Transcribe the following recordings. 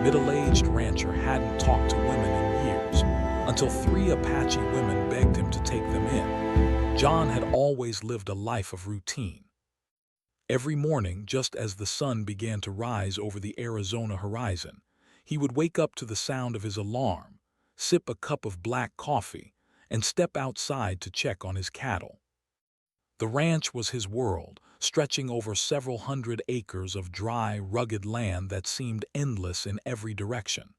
middle-aged rancher hadn't talked to women in years, until three Apache women begged him to take them in. John had always lived a life of routine. Every morning, just as the sun began to rise over the Arizona horizon, he would wake up to the sound of his alarm, sip a cup of black coffee, and step outside to check on his cattle. The ranch was his world, stretching over several hundred acres of dry, rugged land that seemed endless in every direction.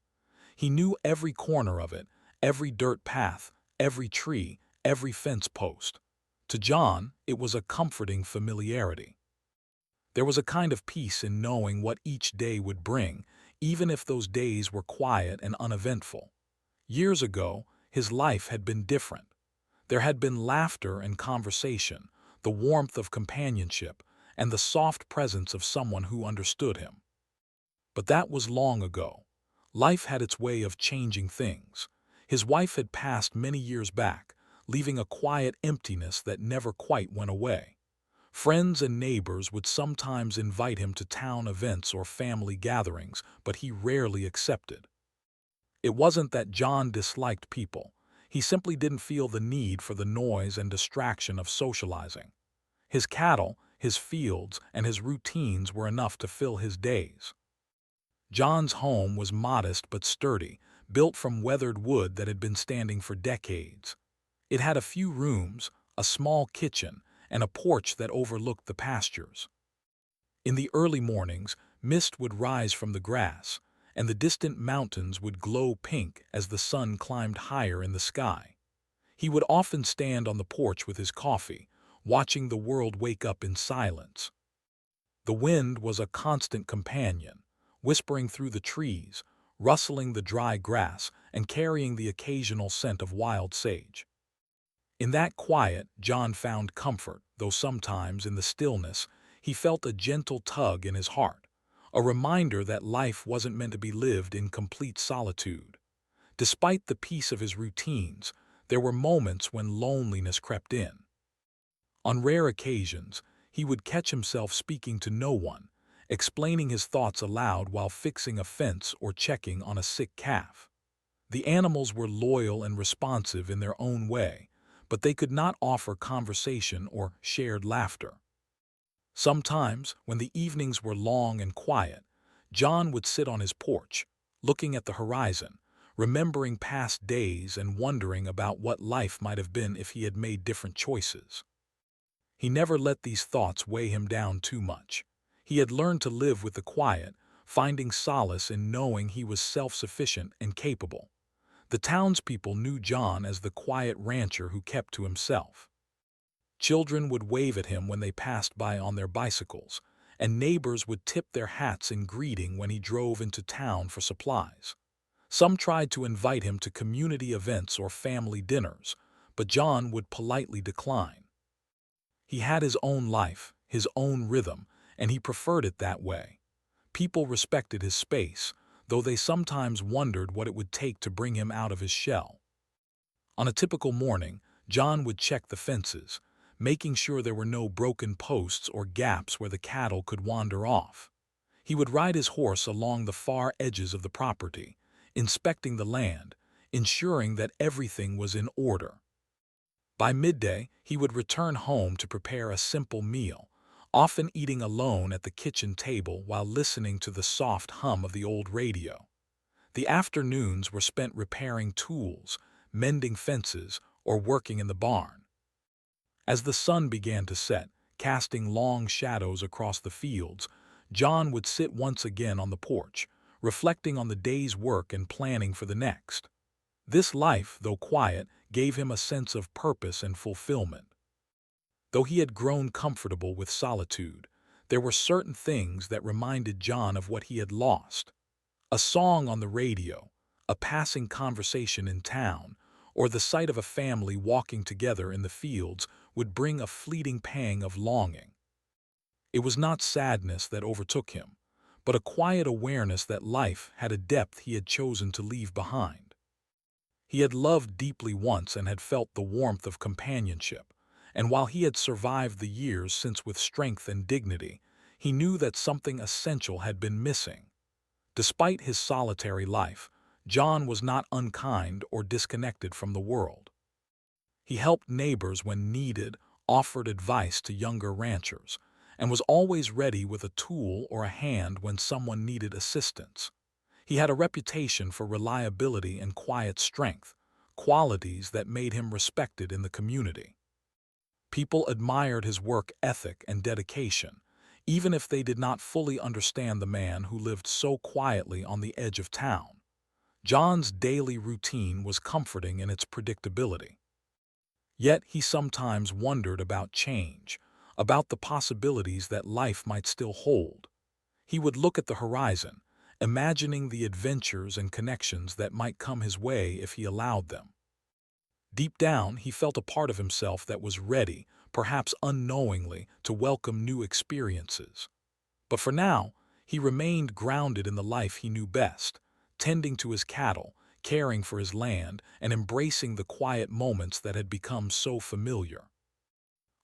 He knew every corner of it, every dirt path, every tree, every fence post. To John, it was a comforting familiarity. There was a kind of peace in knowing what each day would bring, even if those days were quiet and uneventful. Years ago, his life had been different. There had been laughter and conversation, the warmth of companionship, and the soft presence of someone who understood him. But that was long ago. Life had its way of changing things. His wife had passed many years back, leaving a quiet emptiness that never quite went away. Friends and neighbors would sometimes invite him to town events or family gatherings, but he rarely accepted. It wasn't that John disliked people. He simply didn't feel the need for the noise and distraction of socializing. His cattle, his fields, and his routines were enough to fill his days. John's home was modest but sturdy, built from weathered wood that had been standing for decades. It had a few rooms, a small kitchen, and a porch that overlooked the pastures. In the early mornings, mist would rise from the grass, and the distant mountains would glow pink as the sun climbed higher in the sky. He would often stand on the porch with his coffee, watching the world wake up in silence. The wind was a constant companion, whispering through the trees, rustling the dry grass, and carrying the occasional scent of wild sage. In that quiet, John found comfort, though sometimes, in the stillness, he felt a gentle tug in his heart, a reminder that life wasn't meant to be lived in complete solitude. Despite the peace of his routines, there were moments when loneliness crept in. On rare occasions, he would catch himself speaking to no one, explaining his thoughts aloud while fixing a fence or checking on a sick calf. The animals were loyal and responsive in their own way, but they could not offer conversation or shared laughter. Sometimes, when the evenings were long and quiet, John would sit on his porch, looking at the horizon, remembering past days and wondering about what life might have been if he had made different choices. He never let these thoughts weigh him down too much. He had learned to live with the quiet, finding solace in knowing he was self-sufficient and capable. The townspeople knew John as the quiet rancher who kept to himself. Children would wave at him when they passed by on their bicycles, and neighbors would tip their hats in greeting when he drove into town for supplies. Some tried to invite him to community events or family dinners, but John would politely decline. He had his own life, his own rhythm, and he preferred it that way. People respected his space, though they sometimes wondered what it would take to bring him out of his shell. On a typical morning, John would check the fences, making sure there were no broken posts or gaps where the cattle could wander off. He would ride his horse along the far edges of the property, inspecting the land, ensuring that everything was in order. By midday, he would return home to prepare a simple meal, often eating alone at the kitchen table while listening to the soft hum of the old radio. The afternoons were spent repairing tools, mending fences, or working in the barn. As the sun began to set, casting long shadows across the fields, John would sit once again on the porch, reflecting on the day's work and planning for the next. This life, though quiet, gave him a sense of purpose and fulfillment. Though he had grown comfortable with solitude, there were certain things that reminded John of what he had lost. A song on the radio, a passing conversation in town, or the sight of a family walking together in the fields would bring a fleeting pang of longing. It was not sadness that overtook him, but a quiet awareness that life had a depth he had chosen to leave behind. He had loved deeply once and had felt the warmth of companionship, and while he had survived the years since with strength and dignity, he knew that something essential had been missing. Despite his solitary life, John was not unkind or disconnected from the world. He helped neighbors when needed, offered advice to younger ranchers, and was always ready with a tool or a hand when someone needed assistance. He had a reputation for reliability and quiet strength, qualities that made him respected in the community. People admired his work ethic and dedication, even if they did not fully understand the man who lived so quietly on the edge of town. John's daily routine was comforting in its predictability. Yet he sometimes wondered about change, about the possibilities that life might still hold. He would look at the horizon, imagining the adventures and connections that might come his way if he allowed them. Deep down, he felt a part of himself that was ready, perhaps unknowingly, to welcome new experiences. But for now, he remained grounded in the life he knew best, tending to his cattle, caring for his land, and embracing the quiet moments that had become so familiar.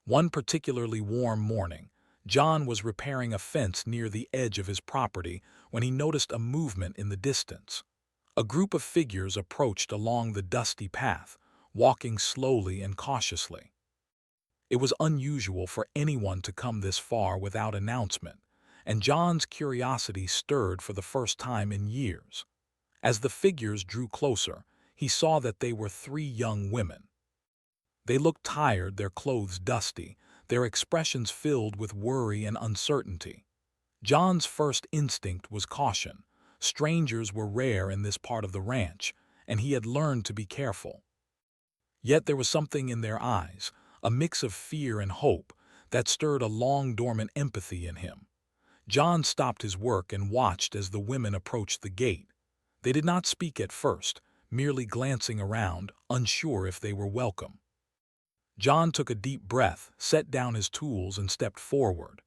One particularly warm morning, John was repairing a fence near the edge of his property when he noticed a movement in the distance. A group of figures approached along the dusty path, walking slowly and cautiously. It was unusual for anyone to come this far without announcement, and John's curiosity stirred for the first time in years. As the figures drew closer, he saw that they were three young women. They looked tired, their clothes dusty, their expressions filled with worry and uncertainty. John's first instinct was caution. Strangers were rare in this part of the ranch, and he had learned to be careful. Yet there was something in their eyes, a mix of fear and hope, that stirred a long-dormant empathy in him. John stopped his work and watched as the women approached the gate. They did not speak at first, merely glancing around, unsure if they were welcome. John took a deep breath, set down his tools, and stepped forward.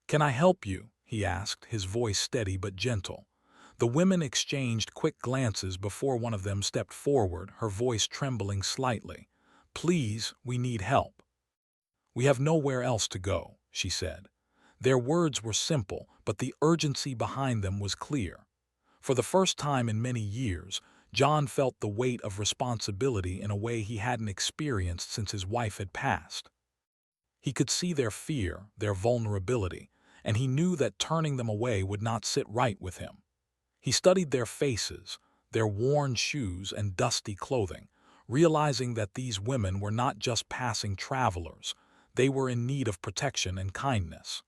"Can I help you?" he asked, his voice steady but gentle. The women exchanged quick glances before one of them stepped forward, her voice trembling slightly. "Please, we need help." "We have nowhere else to go," she said. Their words were simple, but the urgency behind them was clear. For the first time in many years, John felt the weight of responsibility in a way he hadn't experienced since his wife had passed. He could see their fear, their vulnerability, and he knew that turning them away would not sit right with him. He studied their faces, their worn shoes and dusty clothing, realizing that these women were not just passing travelers, they were in need of protection and kindness.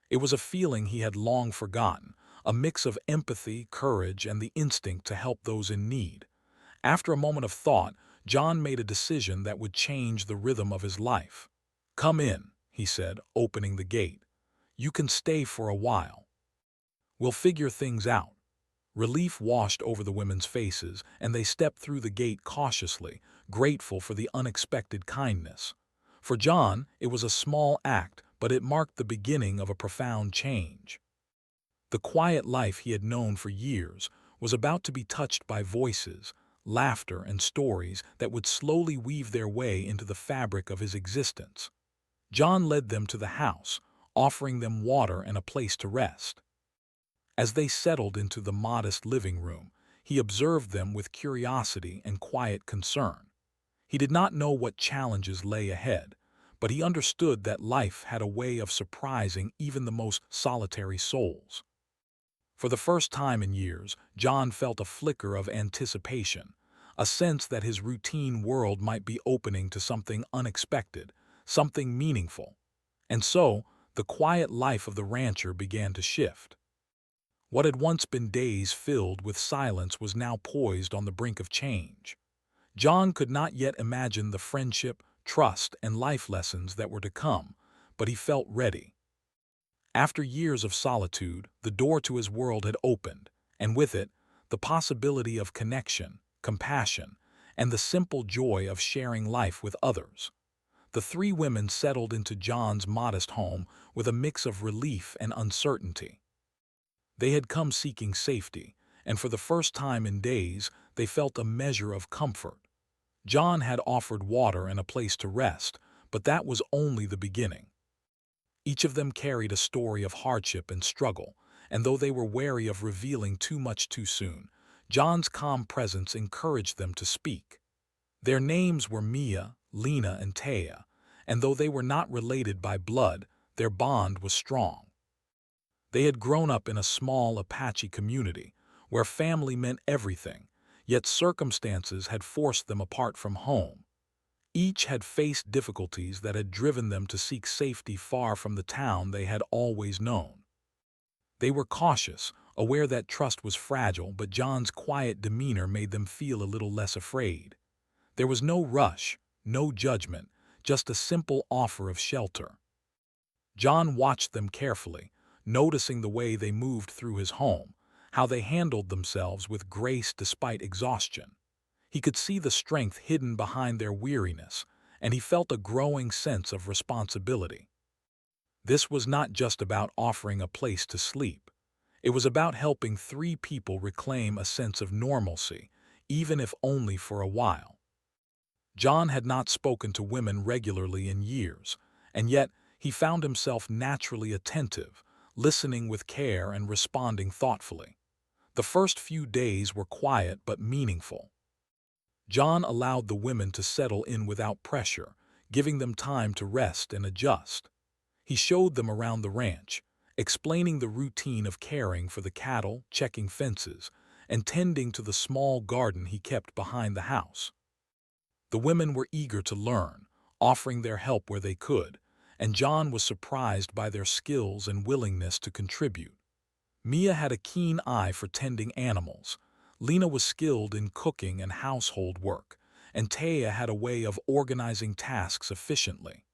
It was a feeling he had long forgotten, a mix of empathy, courage, and the instinct to help those in need. After a moment of thought, John made a decision that would change the rhythm of his life. "Come in," he said, opening the gate. "You can stay for a while. We'll figure things out." Relief washed over the women's faces, and they stepped through the gate cautiously, grateful for the unexpected kindness. For John, it was a small act, but it marked the beginning of a profound change. The quiet life he had known for years was about to be touched by voices, laughter, and stories that would slowly weave their way into the fabric of his existence. John led them to the house, offering them water and a place to rest. As they settled into the modest living room, he observed them with curiosity and quiet concern. He did not know what challenges lay ahead, but he understood that life had a way of surprising even the most solitary souls. For the first time in years, John felt a flicker of anticipation, a sense that his routine world might be opening to something unexpected, something meaningful. And so, the quiet life of the rancher began to shift. What had once been days filled with silence was now poised on the brink of change. John could not yet imagine the friendship, trust, and life lessons that were to come, but he felt ready. After years of solitude, the door to his world had opened, and with it, the possibility of connection, compassion, and the simple joy of sharing life with others. The three women settled into John's modest home with a mix of relief and uncertainty. They had come seeking safety, and for the first time in days, they felt a measure of comfort. John had offered water and a place to rest, but that was only the beginning. Each of them carried a story of hardship and struggle, and though they were wary of revealing too much too soon, John's calm presence encouraged them to speak. Their names were Mia, Lena, and Taya, and though they were not related by blood, their bond was strong. They had grown up in a small Apache community, where family meant everything, yet circumstances had forced them apart from home. Each had faced difficulties that had driven them to seek safety far from the town they had always known. They were cautious, aware that trust was fragile, but John's quiet demeanor made them feel a little less afraid. There was no rush, no judgment, just a simple offer of shelter. John watched them carefully, noticing the way they moved through his home, how they handled themselves with grace despite exhaustion. He could see the strength hidden behind their weariness, and he felt a growing sense of responsibility. This was not just about offering a place to sleep. It was about helping three people reclaim a sense of normalcy, even if only for a while. John had not spoken to women regularly in years, and yet he found himself naturally attentive, listening with care and responding thoughtfully. The first few days were quiet but meaningful. John allowed the women to settle in without pressure, giving them time to rest and adjust. He showed them around the ranch, explaining the routine of caring for the cattle, checking fences, and tending to the small garden he kept behind the house. The women were eager to learn, offering their help where they could, and John was surprised by their skills and willingness to contribute. Mia had a keen eye for tending animals, Lena was skilled in cooking and household work, and Taya had a way of organizing tasks efficiently.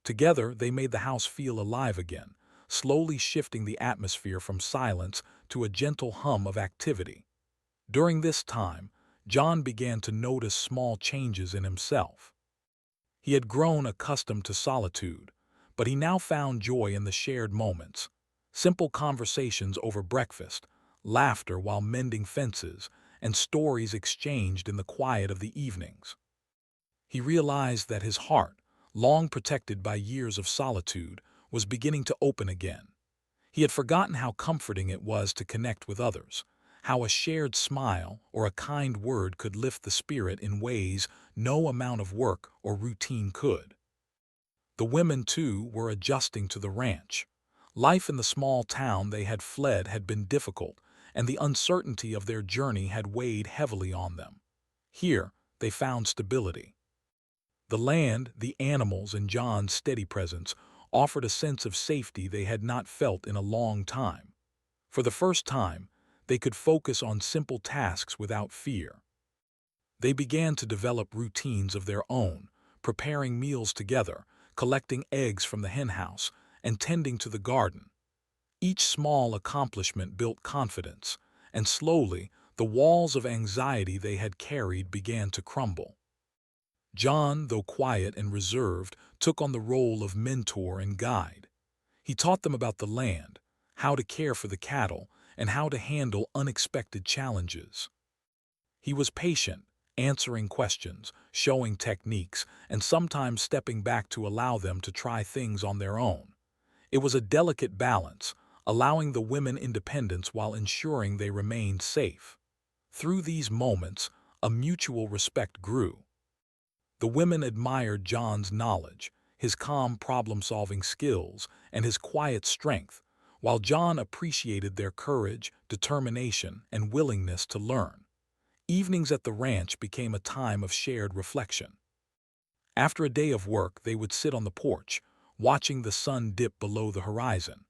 Together, they made the house feel alive again, slowly shifting the atmosphere from silence to a gentle hum of activity. During this time, John began to notice small changes in himself. He had grown accustomed to solitude, but he now found joy in the shared moments. Simple conversations over breakfast, laughter while mending fences, and stories exchanged in the quiet of the evenings. He realized that his heart, long protected by years of solitude, was beginning to open again. He had forgotten how comforting it was to connect with others, how a shared smile or a kind word could lift the spirit in ways no amount of work or routine could. The women, too, were adjusting to the ranch. Life in the small town they had fled had been difficult, and the uncertainty of their journey had weighed heavily on them. Here, they found stability. The land, the animals, and John's steady presence offered a sense of safety they had not felt in a long time. For the first time, they could focus on simple tasks without fear. They began to develop routines of their own, preparing meals together, collecting eggs from the henhouse, and tending to the garden. Each small accomplishment built confidence, and slowly, the walls of anxiety they had carried began to crumble. John, though quiet and reserved, took on the role of mentor and guide. He taught them about the land, how to care for the cattle, and how to handle unexpected challenges. He was patient, answering questions, showing techniques, and sometimes stepping back to allow them to try things on their own. It was a delicate balance, allowing the women independence while ensuring they remained safe. Through these moments, a mutual respect grew. The women admired John's knowledge, his calm problem-solving skills, and his quiet strength, while John appreciated their courage, determination, and willingness to learn. Evenings at the ranch became a time of shared reflection. After a day of work, they would sit on the porch, watching the sun dip below the horizon.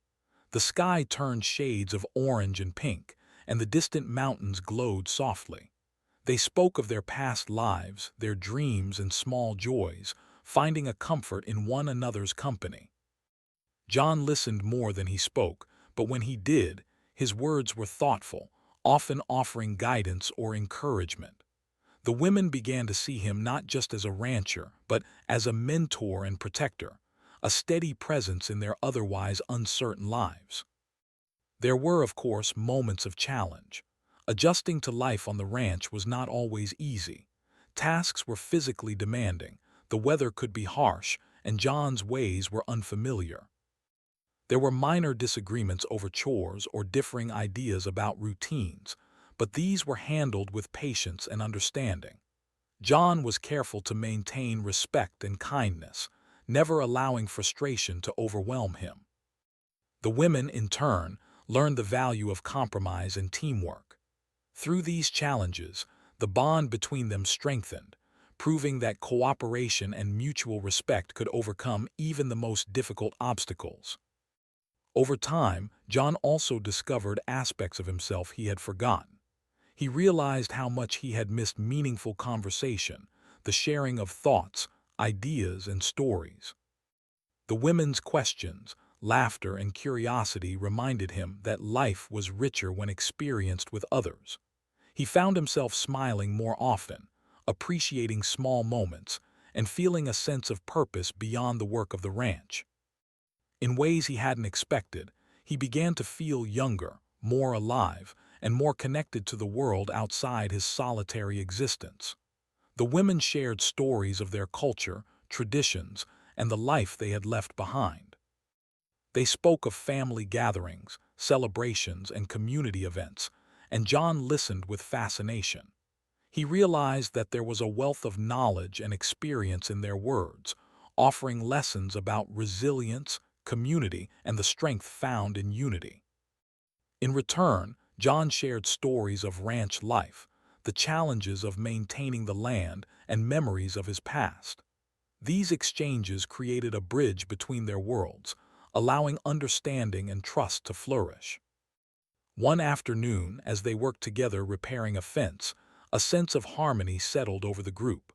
The sky turned shades of orange and pink, and the distant mountains glowed softly. They spoke of their past lives, their dreams and small joys, finding a comfort in one another's company. John listened more than he spoke, but when he did, his words were thoughtful, often offering guidance or encouragement. The women began to see him not just as a rancher, but as a mentor and protector, a steady presence in their otherwise uncertain lives. There were, of course, moments of challenge. Adjusting to life on the ranch was not always easy. Tasks were physically demanding, the weather could be harsh, and John's ways were unfamiliar. There were minor disagreements over chores or differing ideas about routines, but these were handled with patience and understanding. John was careful to maintain respect and kindness, never allowing frustration to overwhelm him. The women, in turn, learned the value of compromise and teamwork. Through these challenges, the bond between them strengthened, proving that cooperation and mutual respect could overcome even the most difficult obstacles. Over time, John also discovered aspects of himself he had forgotten. He realized how much he had missed meaningful conversation, the sharing of thoughts, ideas, and stories. The women's questions, laughter, and curiosity reminded him that life was richer when experienced with others. He found himself smiling more often, appreciating small moments, and feeling a sense of purpose beyond the work of the ranch. In ways he hadn't expected, he began to feel younger, more alive, and more connected to the world outside his solitary existence. The women shared stories of their culture, traditions, and the life they had left behind. They spoke of family gatherings, celebrations, and community events, and John listened with fascination. He realized that there was a wealth of knowledge and experience in their words, offering lessons about resilience, community, and the strength found in unity. In return, John shared stories of ranch life, the challenges of maintaining the land, and memories of his past. These exchanges created a bridge between their worlds, allowing understanding and trust to flourish. One afternoon, as they worked together repairing a fence, a sense of harmony settled over the group.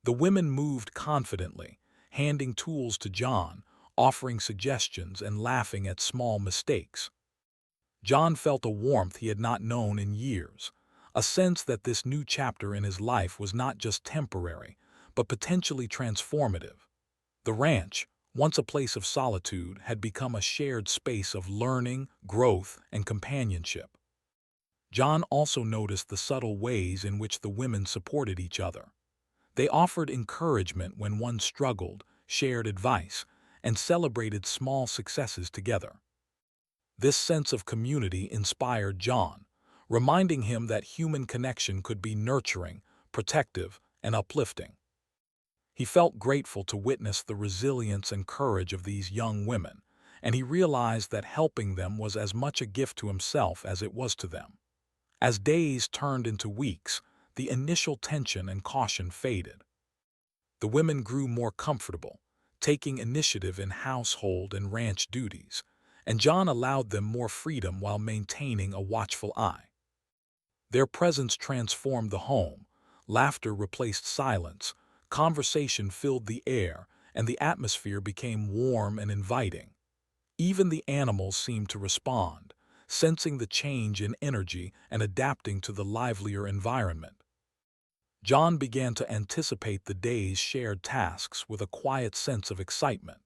The women moved confidently, handing tools to John, offering suggestions and laughing at small mistakes. John felt a warmth he had not known in years, a sense that this new chapter in his life was not just temporary, but potentially transformative. The ranch, once a place of solitude, had become a shared space of learning, growth, and companionship. John also noticed the subtle ways in which the women supported each other. They offered encouragement when one struggled, shared advice, and celebrated small successes together. This sense of community inspired John, reminding him that human connection could be nurturing, protective, and uplifting. He felt grateful to witness the resilience and courage of these young women, and he realized that helping them was as much a gift to himself as it was to them. As days turned into weeks, the initial tension and caution faded. The women grew more comfortable, taking initiative in household and ranch duties, and John allowed them more freedom while maintaining a watchful eye. Their presence transformed the home, laughter replaced silence, conversation filled the air, and the atmosphere became warm and inviting. Even the animals seemed to respond, sensing the change in energy and adapting to the livelier environment. John began to anticipate the day's shared tasks with a quiet sense of excitement.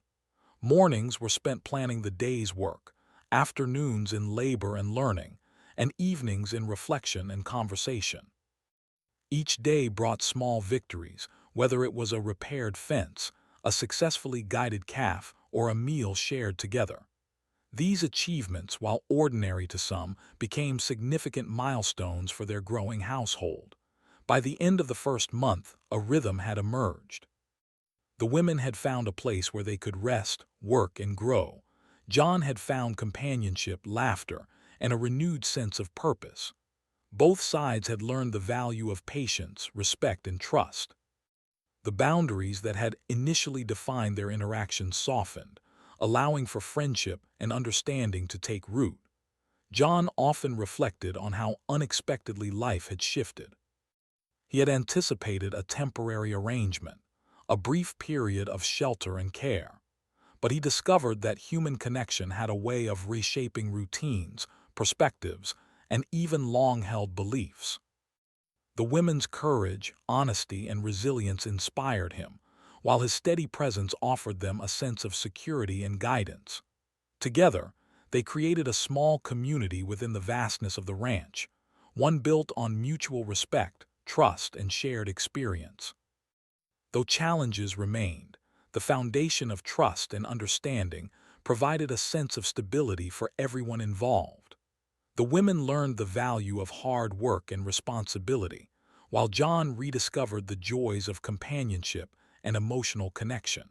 Mornings were spent planning the day's work, afternoons in labor and learning, and evenings in reflection and conversation. Each day brought small victories, whether it was a repaired fence, a successfully guided calf, or a meal shared together. These achievements, while ordinary to some, became significant milestones for their growing household. By the end of the first month, a rhythm had emerged. The women had found a place where they could rest, work, and grow. John had found companionship, laughter, and a renewed sense of purpose. Both sides had learned the value of patience, respect, and trust. The boundaries that had initially defined their interactions softened, allowing for friendship and understanding to take root. John often reflected on how unexpectedly life had shifted. He had anticipated a temporary arrangement, a brief period of shelter and care, but he discovered that human connection had a way of reshaping routines, perspectives, and even long-held beliefs. The women's courage, honesty, and resilience inspired him, while his steady presence offered them a sense of security and guidance. Together, they created a small community within the vastness of the ranch, one built on mutual respect, trust, and shared experience. Though challenges remained, the foundation of trust and understanding provided a sense of stability for everyone involved. The women learned the value of hard work and responsibility, while John rediscovered the joys of companionship and emotional connection.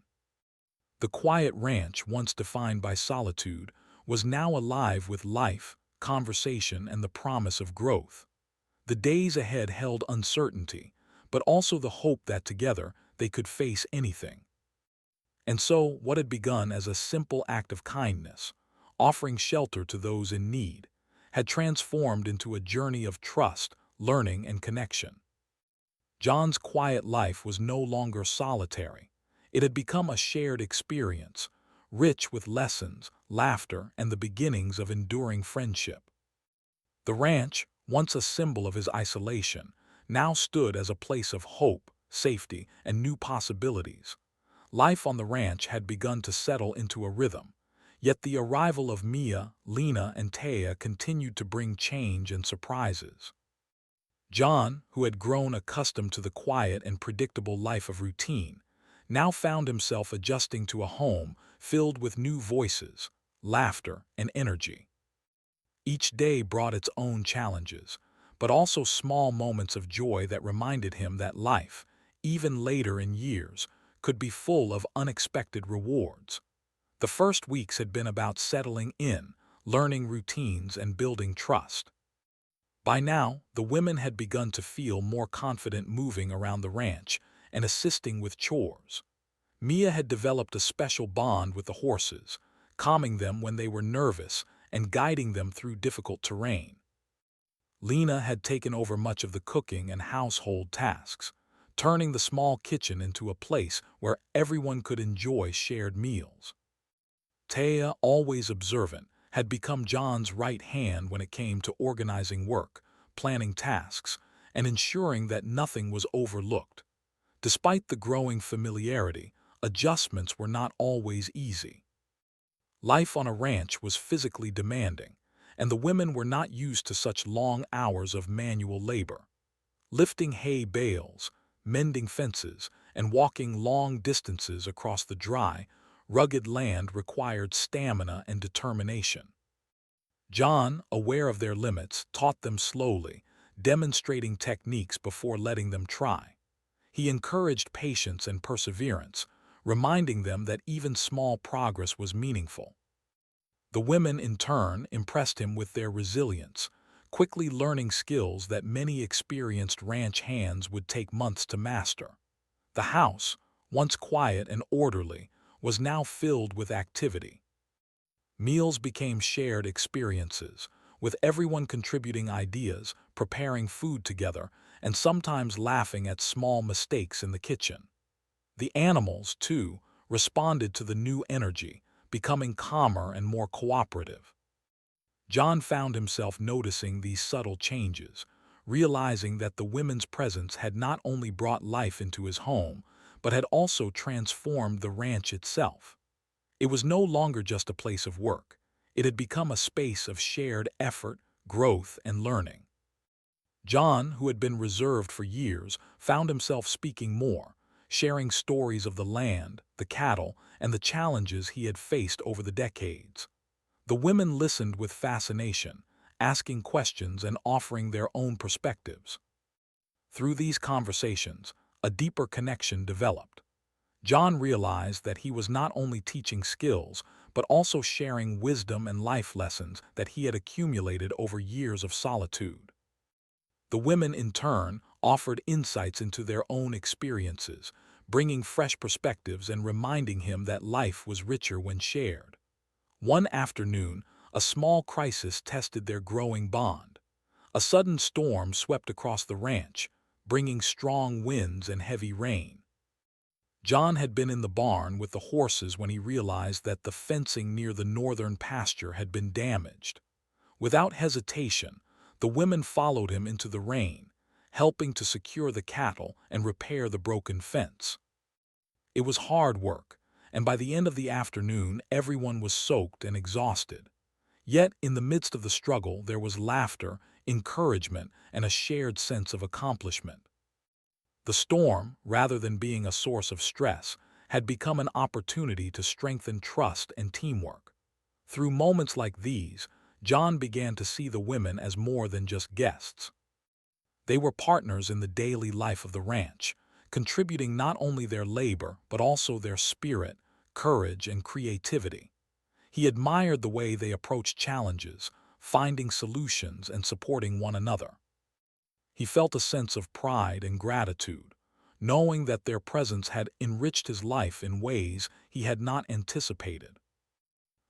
The quiet ranch, once defined by solitude, was now alive with life, conversation, and the promise of growth. The days ahead held uncertainty, but also the hope that together they could face anything. And so, what had begun as a simple act of kindness, offering shelter to those in need, had transformed into a journey of trust, learning, and connection. John's quiet life was no longer solitary. It had become a shared experience, rich with lessons, laughter, and the beginnings of enduring friendship. The ranch, once a symbol of his isolation, now stood as a place of hope, safety, and new possibilities. Life on the ranch had begun to settle into a rhythm, yet the arrival of Mia, Lena, and Taya continued to bring change and surprises. John, who had grown accustomed to the quiet and predictable life of routine, now found himself adjusting to a home filled with new voices, laughter, and energy. Each day brought its own challenges, but also small moments of joy that reminded him that life, even later in years, could be full of unexpected rewards. The first weeks had been about settling in, learning routines, and building trust. By now, the women had begun to feel more confident moving around the ranch and assisting with chores. Mia had developed a special bond with the horses, calming them when they were nervous and guiding them through difficult terrain. Lena had taken over much of the cooking and household tasks, turning the small kitchen into a place where everyone could enjoy shared meals. Taya, always observant, had become John's right hand when it came to organizing work, planning tasks, and ensuring that nothing was overlooked. Despite the growing familiarity, adjustments were not always easy. Life on a ranch was physically demanding, and the women were not used to such long hours of manual labor. Lifting hay bales, mending fences, and walking long distances across the dry, rugged land required stamina and determination. John, aware of their limits, taught them slowly, demonstrating techniques before letting them try. He encouraged patience and perseverance, reminding them that even small progress was meaningful. The women, in turn, impressed him with their resilience, quickly learning skills that many experienced ranch hands would take months to master. The house, once quiet and orderly, was now filled with activity. Meals became shared experiences, with everyone contributing ideas, preparing food together, and sometimes laughing at small mistakes in the kitchen. The animals, too, responded to the new energy, becoming calmer and more cooperative. John found himself noticing these subtle changes, realizing that the women's presence had not only brought life into his home, but had also transformed the ranch itself. It was no longer just a place of work. It had become a space of shared effort, growth, and learning. John, who had been reserved for years, found himself speaking more, sharing stories of the land, the cattle, and the challenges he had faced over the decades. The women listened with fascination, asking questions and offering their own perspectives. Through these conversations, a deeper connection developed. John realized that he was not only teaching skills, but also sharing wisdom and life lessons that he had accumulated over years of solitude. The women, in turn, offered insights into their own experiences, bringing fresh perspectives and reminding him that life was richer when shared. One afternoon, a small crisis tested their growing bond. A sudden storm swept across the ranch, bringing strong winds and heavy rain. John had been in the barn with the horses when he realized that the fencing near the northern pasture had been damaged. Without hesitation, the women followed him into the rain, helping to secure the cattle and repair the broken fence. It was hard work, and by the end of the afternoon everyone was soaked and exhausted. Yet, in the midst of the struggle, there was laughter, encouragement, and a shared sense of accomplishment. The storm, rather than being a source of stress, had become an opportunity to strengthen trust and teamwork. Through moments like these, John began to see the women as more than just guests. They were partners in the daily life of the ranch, contributing not only their labor but also their spirit, courage, and creativity. He admired the way they approached challenges, finding solutions and supporting one another. He felt a sense of pride and gratitude, knowing that their presence had enriched his life in ways he had not anticipated.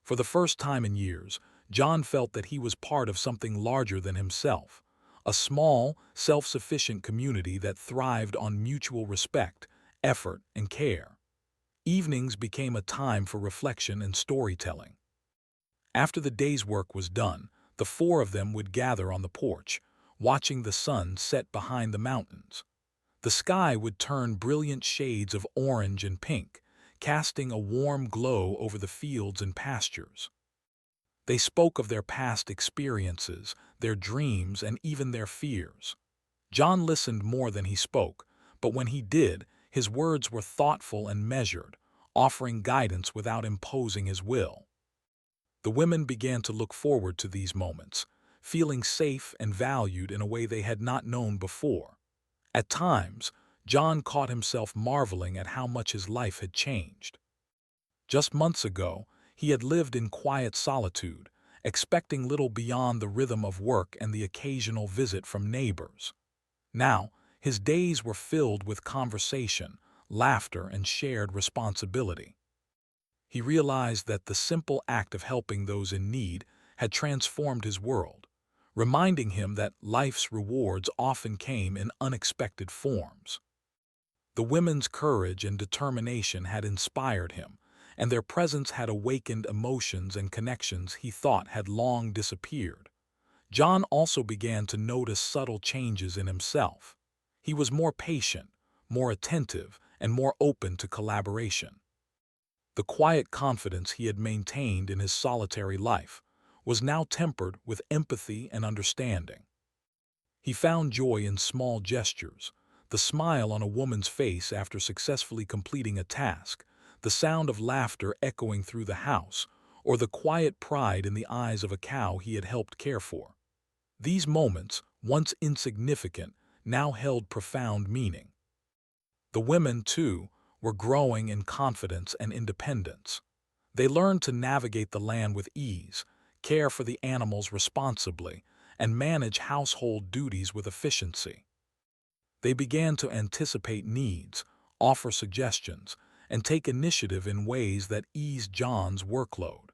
For the first time in years, John felt that he was part of something larger than himself, a small, self-sufficient community that thrived on mutual respect, effort, and care. Evenings became a time for reflection and storytelling. After the day's work was done, the four of them would gather on the porch, watching the sun set behind the mountains. The sky would turn brilliant shades of orange and pink, casting a warm glow over the fields and pastures. They spoke of their past experiences, their dreams, and even their fears. John listened more than he spoke, but when he did, his words were thoughtful and measured, offering guidance without imposing his will. The women began to look forward to these moments, feeling safe and valued in a way they had not known before. At times, John caught himself marveling at how much his life had changed. Just months ago, he had lived in quiet solitude, expecting little beyond the rhythm of work and the occasional visit from neighbors. Now, his days were filled with conversation, laughter, and shared responsibility. He realized that the simple act of helping those in need had transformed his world, reminding him that life's rewards often came in unexpected forms. The women's courage and determination had inspired him, and their presence had awakened emotions and connections he thought had long disappeared. John also began to notice subtle changes in himself. He was more patient, more attentive, and more open to collaboration. The quiet confidence he had maintained in his solitary life was now tempered with empathy and understanding. He found joy in small gestures, the smile on a woman's face after successfully completing a task, the sound of laughter echoing through the house, or the quiet pride in the eyes of a cow he had helped care for. These moments, once insignificant, now held profound meaning. The women, too, were growing in confidence and independence. They learned to navigate the land with ease, care for the animals responsibly, and manage household duties with efficiency. They began to anticipate needs, offer suggestions, and take initiative in ways that eased John's workload.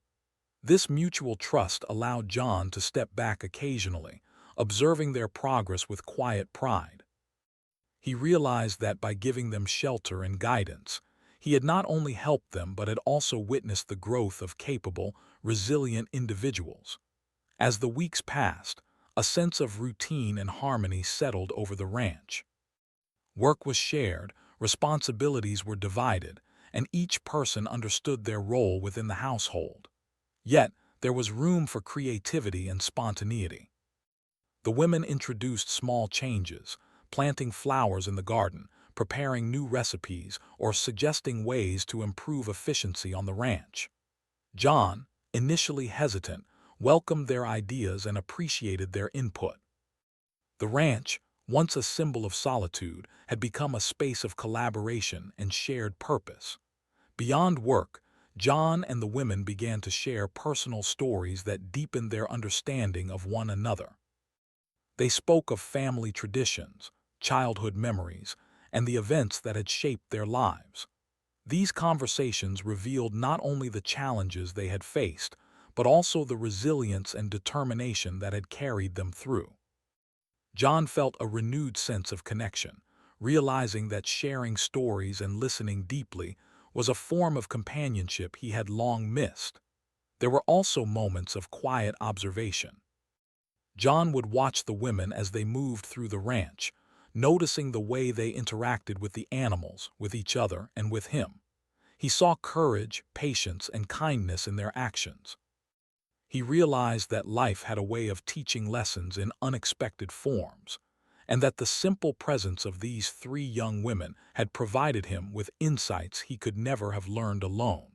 This mutual trust allowed John to step back occasionally, observing their progress with quiet pride. He realized that by giving them shelter and guidance, he had not only helped them but had also witnessed the growth of capable, resilient individuals. As the weeks passed, a sense of routine and harmony settled over the ranch. Work was shared, responsibilities were divided, and each person understood their role within the household. Yet, there was room for creativity and spontaneity. The women introduced small changes, planting flowers in the garden, preparing new recipes, or suggesting ways to improve efficiency on the ranch. John, initially hesitant, welcomed their ideas and appreciated their input. The ranch, once a symbol of solitude, had become a space of collaboration and shared purpose. Beyond work, John and the women began to share personal stories that deepened their understanding of one another. They spoke of family traditions, childhood memories, and the events that had shaped their lives. These conversations revealed not only the challenges they had faced, but also the resilience and determination that had carried them through. John felt a renewed sense of connection, realizing that sharing stories and listening deeply was a form of companionship he had long missed. There were also moments of quiet observation. John would watch the women as they moved through the ranch, noticing the way they interacted with the animals, with each other, and with him. He saw courage, patience, and kindness in their actions. He realized that life had a way of teaching lessons in unexpected forms, and that the simple presence of these three young women had provided him with insights he could never have learned alone.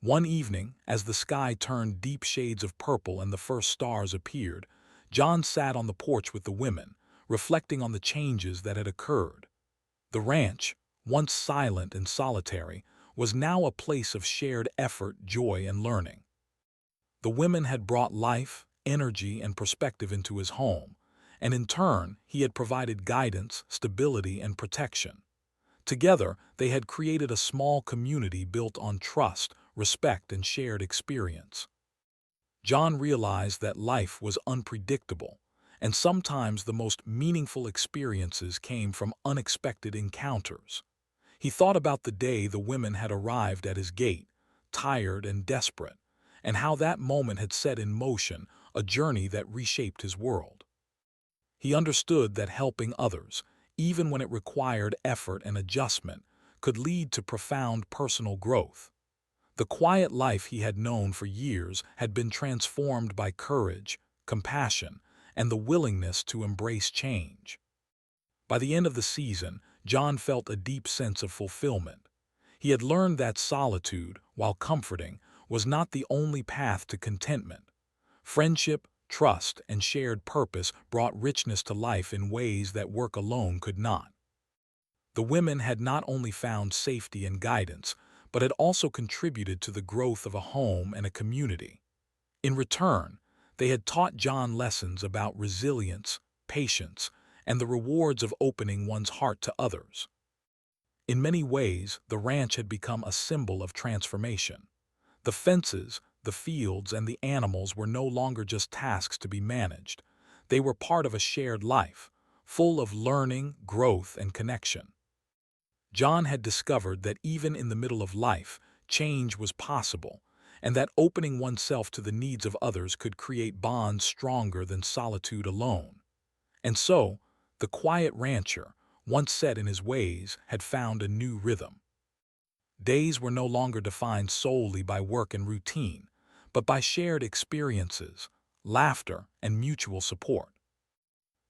One evening, as the sky turned deep shades of purple and the first stars appeared, John sat on the porch with the women, reflecting on the changes that had occurred. The ranch, once silent and solitary, was now a place of shared effort, joy, and learning. The women had brought life, energy, and perspective into his home, and in turn, he had provided guidance, stability, and protection. Together, they had created a small community built on trust, respect, and shared experience. John realized that life was unpredictable, and sometimes the most meaningful experiences came from unexpected encounters. He thought about the day the women had arrived at his gate, tired and desperate, and how that moment had set in motion a journey that reshaped his world. He understood that helping others, even when it required effort and adjustment, could lead to profound personal growth. The quiet life he had known for years had been transformed by courage, compassion, and the willingness to embrace change. By the end of the season, John felt a deep sense of fulfillment. He had learned that solitude, while comforting, was not the only path to contentment. Friendship, trust, and shared purpose brought richness to life in ways that work alone could not. The women had not only found safety and guidance, but had also contributed to the growth of a home and a community. In return, they had taught John lessons about resilience, patience, and the rewards of opening one's heart to others. In many ways, the ranch had become a symbol of transformation. The fences, the fields, and the animals were no longer just tasks to be managed. They were part of a shared life, full of learning, growth, and connection. John had discovered that even in the middle of life, change was possible, and that opening oneself to the needs of others could create bonds stronger than solitude alone. And so, the quiet rancher, once set in his ways, had found a new rhythm. Days were no longer defined solely by work and routine, but by shared experiences, laughter, and mutual support.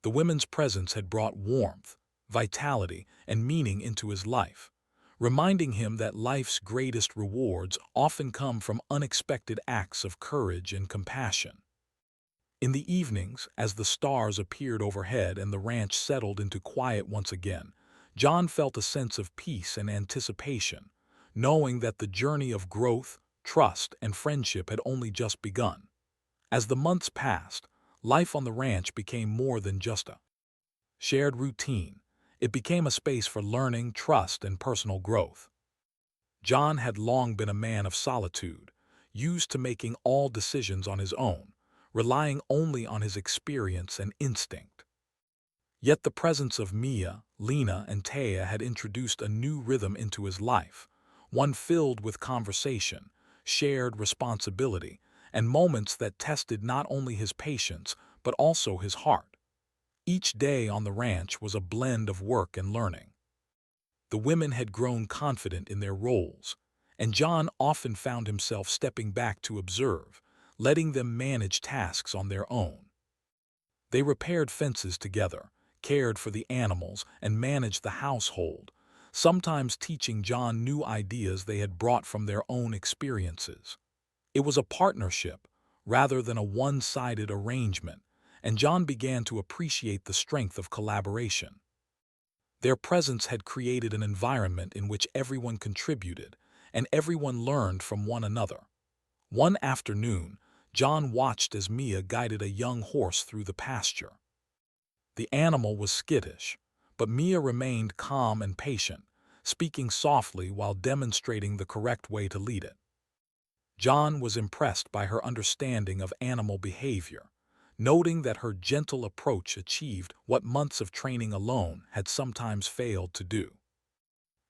The women's presence had brought warmth, vitality, and meaning into his life, reminding him that life's greatest rewards often come from unexpected acts of courage and compassion. In the evenings, as the stars appeared overhead and the ranch settled into quiet once again, John felt a sense of peace and anticipation, knowing that the journey of growth, trust, and friendship had only just begun. As the months passed, life on the ranch became more than just a shared routine. It became a space for learning, trust, and personal growth. John had long been a man of solitude, used to making all decisions on his own, relying only on his experience and instinct. Yet the presence of Mia, Lena, and Taya had introduced a new rhythm into his life, one filled with conversation, shared responsibility, and moments that tested not only his patience but also his heart. Each day on the ranch was a blend of work and learning. The women had grown confident in their roles, and John often found himself stepping back to observe, letting them manage tasks on their own. They repaired fences together, cared for the animals, and managed the household, sometimes teaching John new ideas they had brought from their own experiences. It was a partnership, rather than a one-sided arrangement, and John began to appreciate the strength of collaboration. Their presence had created an environment in which everyone contributed, and everyone learned from one another. One afternoon, John watched as Mia guided a young horse through the pasture. The animal was skittish, but Mia remained calm and patient, speaking softly while demonstrating the correct way to lead it. John was impressed by her understanding of animal behavior, noting that her gentle approach achieved what months of training alone had sometimes failed to do.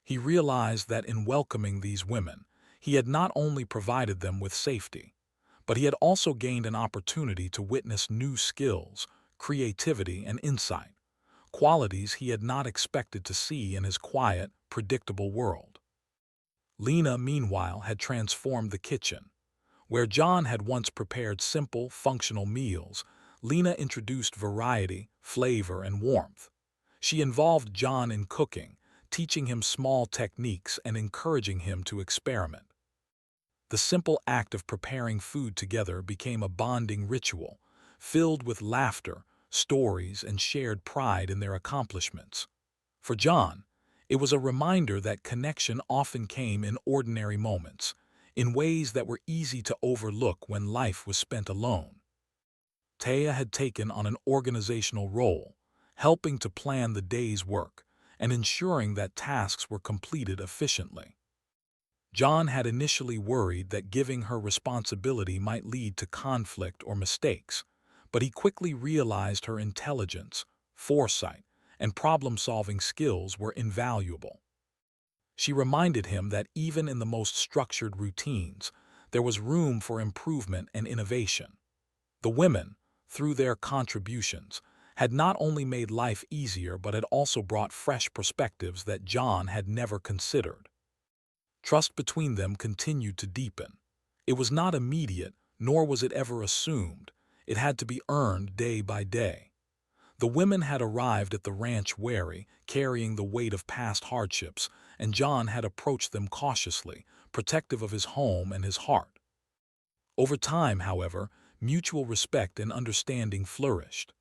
He realized that in welcoming these women, he had not only provided them with safety, but he had also gained an opportunity to witness new skills, creativity, and insight, qualities he had not expected to see in his quiet, predictable world. Lena, meanwhile, had transformed the kitchen. Where John had once prepared simple, functional meals, Lena introduced variety, flavor, and warmth. She involved John in cooking, teaching him small techniques and encouraging him to experiment. The simple act of preparing food together became a bonding ritual, filled with laughter, stories, and shared pride in their accomplishments. For John, it was a reminder that connection often came in ordinary moments, in ways that were easy to overlook when life was spent alone. Taya had taken on an organizational role, helping to plan the day's work and ensuring that tasks were completed efficiently. John had initially worried that giving her responsibility might lead to conflict or mistakes, but he quickly realized her intelligence, foresight, and problem-solving skills were invaluable. She reminded him that even in the most structured routines, there was room for improvement and innovation. The women, through their contributions, had not only made life easier but had also brought fresh perspectives that John had never considered. Trust between them continued to deepen. It was not immediate, nor was it ever assumed. It had to be earned day by day. The women had arrived at the ranch wary, carrying the weight of past hardships, and John had approached them cautiously, protective of his home and his heart. Over time, however, mutual respect and understanding flourished.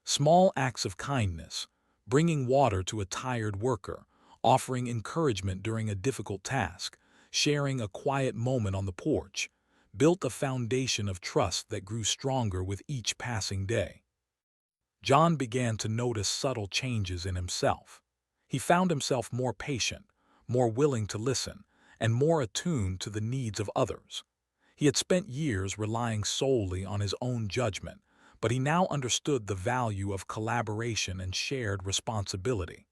Small acts of kindness, bringing water to a tired worker, offering encouragement during a difficult task, sharing a quiet moment on the porch, built a foundation of trust that grew stronger with each passing day. John began to notice subtle changes in himself. He found himself more patient, more willing to listen, and more attuned to the needs of others. He had spent years relying solely on his own judgment, but he now understood the value of collaboration and shared responsibility.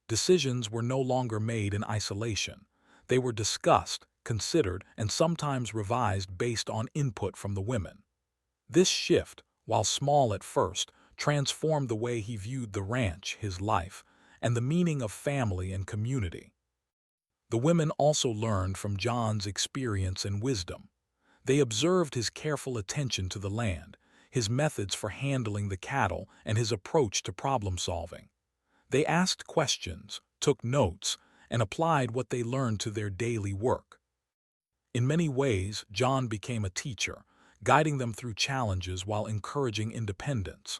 Decisions were no longer made in isolation. They were discussed, considered, and sometimes revised based on input from the women. This shift, while small at first, transformed the way he viewed the ranch, his life, and the meaning of family and community. The women also learned from John's experience and wisdom. They observed his careful attention to the land, his methods for handling the cattle, and his approach to problem solving. They asked questions, took notes, and applied what they learned to their daily work. In many ways, John became a teacher, guiding them through challenges while encouraging independence.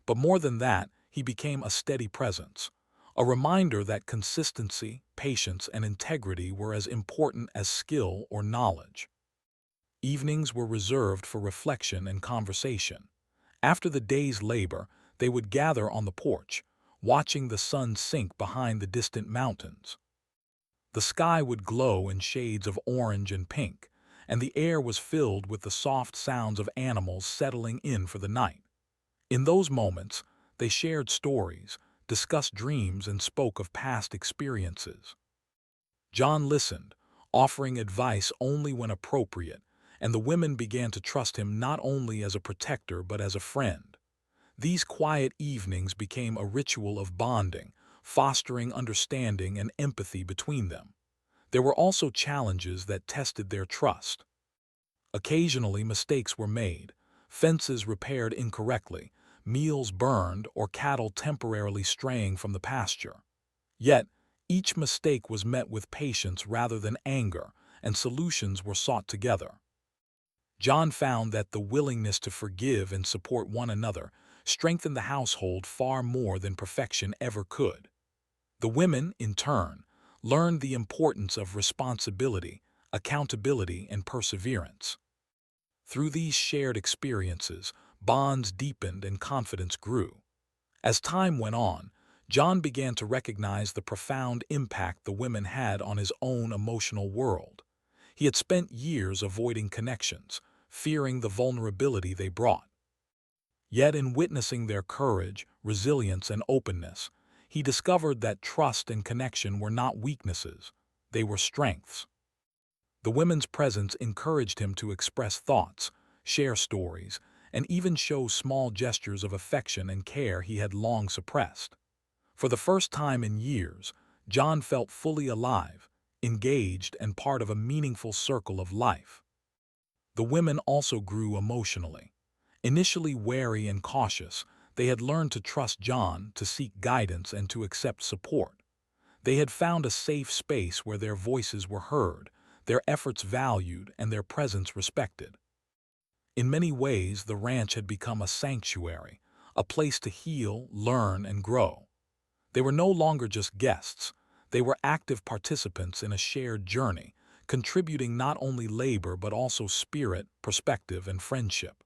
But more than that, he became a steady presence, a reminder that consistency, patience, and integrity were as important as skill or knowledge. Evenings were reserved for reflection and conversation. After the day's labor, they would gather on the porch, watching the sun sink behind the distant mountains. The sky would glow in shades of orange and pink, and the air was filled with the soft sounds of animals settling in for the night. In those moments, they shared stories, discussed dreams, and spoke of past experiences. John listened, offering advice only when appropriate, and the women began to trust him not only as a protector but as a friend. These quiet evenings became a ritual of bonding, fostering understanding and empathy between them. There were also challenges that tested their trust. Occasionally, mistakes were made, fences repaired incorrectly, meals burned, or cattle temporarily straying from the pasture. Yet, each mistake was met with patience rather than anger, and solutions were sought together. John found that the willingness to forgive and support one another strengthened the household far more than perfection ever could. The women, in turn, learned the importance of responsibility, accountability, and perseverance. Through these shared experiences, bonds deepened and confidence grew. As time went on, John began to recognize the profound impact the women had on his own emotional world. He had spent years avoiding connections, fearing the vulnerability they brought. Yet in witnessing their courage, resilience, and openness, he discovered that trust and connection were not weaknesses, they were strengths. The women's presence encouraged him to express thoughts, share stories, and even show small gestures of affection and care he had long suppressed. For the first time in years, John felt fully alive, engaged, and part of a meaningful circle of life. The women also grew emotionally. Initially wary and cautious, they had learned to trust John, to seek guidance, and to accept support. They had found a safe space where their voices were heard, their efforts valued and their presence respected. In many ways, the ranch had become a sanctuary, a place to heal, learn, and grow. They were no longer just guests. They were active participants in a shared journey, contributing not only labor but also spirit, perspective, and friendship.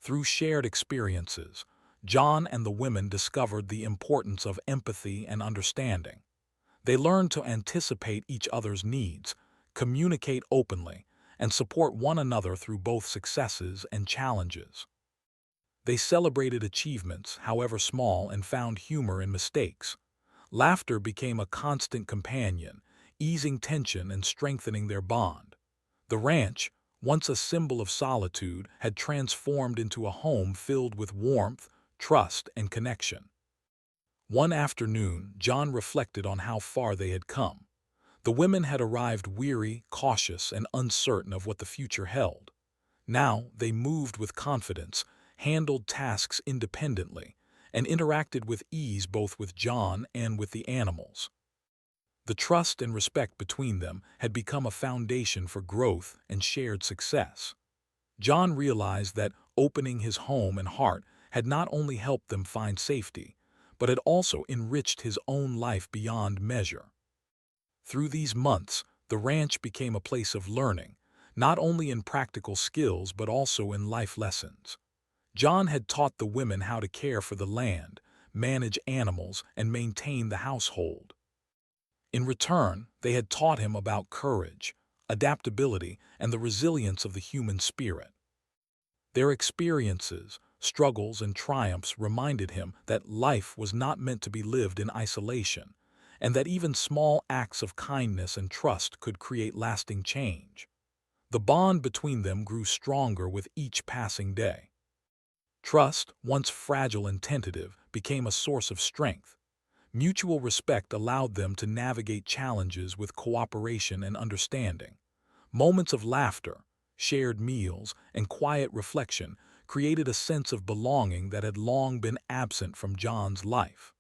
Through shared experiences, John and the women discovered the importance of empathy and understanding. They learned to anticipate each other's needs, communicate openly, and support one another through both successes and challenges. They celebrated achievements, however small, and found humor in mistakes. Laughter became a constant companion, easing tension and strengthening their bond. The ranch, once a symbol of solitude, had transformed into a home filled with warmth, trust, and connection. One afternoon, John reflected on how far they had come. The women had arrived weary, cautious, and uncertain of what the future held. Now they moved with confidence, handled tasks independently, and interacted with ease both with John and with the animals. The trust and respect between them had become a foundation for growth and shared success. John realized that opening his home and heart had not only helped them find safety, but had also enriched his own life beyond measure. Through these months, the ranch became a place of learning, not only in practical skills but also in life lessons. John had taught the women how to care for the land, manage animals, and maintain the household. In return, they had taught him about courage, adaptability, and the resilience of the human spirit. Their experiences, struggles, and triumphs reminded him that life was not meant to be lived in isolation, and that even small acts of kindness and trust could create lasting change. The bond between them grew stronger with each passing day. Trust, once fragile and tentative, became a source of strength. Mutual respect allowed them to navigate challenges with cooperation and understanding. Moments of laughter, shared meals, and quiet reflection created a sense of belonging that had long been absent from John's life.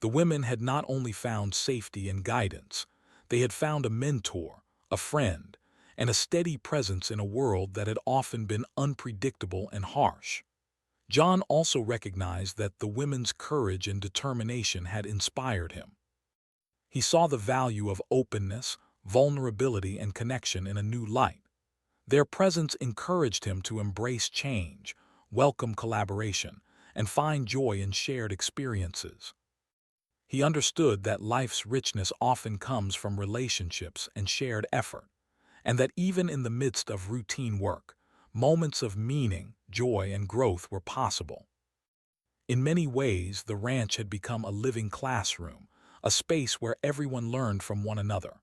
The women had not only found safety and guidance, they had found a mentor, a friend, and a steady presence in a world that had often been unpredictable and harsh. John also recognized that the women's courage and determination had inspired him. He saw the value of openness, vulnerability, and connection in a new light. Their presence encouraged him to embrace change, welcome collaboration, and find joy in shared experiences. He understood that life's richness often comes from relationships and shared effort, and that even in the midst of routine work, moments of meaning, joy, and growth were possible. In many ways, the ranch had become a living classroom, a space where everyone learned from one another.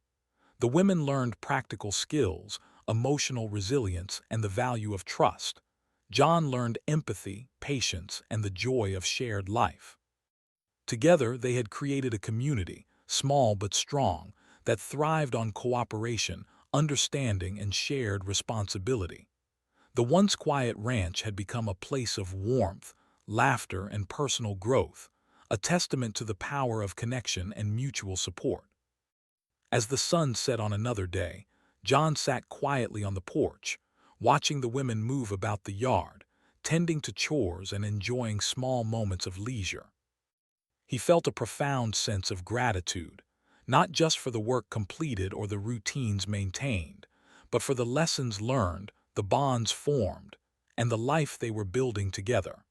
The women learned practical skills, emotional resilience, and the value of trust. John learned empathy, patience, and the joy of shared life. Together, they had created a community, small but strong, that thrived on cooperation, understanding, and shared responsibility. The once quiet ranch had become a place of warmth, laughter, and personal growth, a testament to the power of connection and mutual support. As the sun set on another day, John sat quietly on the porch, watching the women move about the yard, tending to chores and enjoying small moments of leisure. He felt a profound sense of gratitude, not just for the work completed or the routines maintained, but for the lessons learned, the bonds formed, and the life they were building together.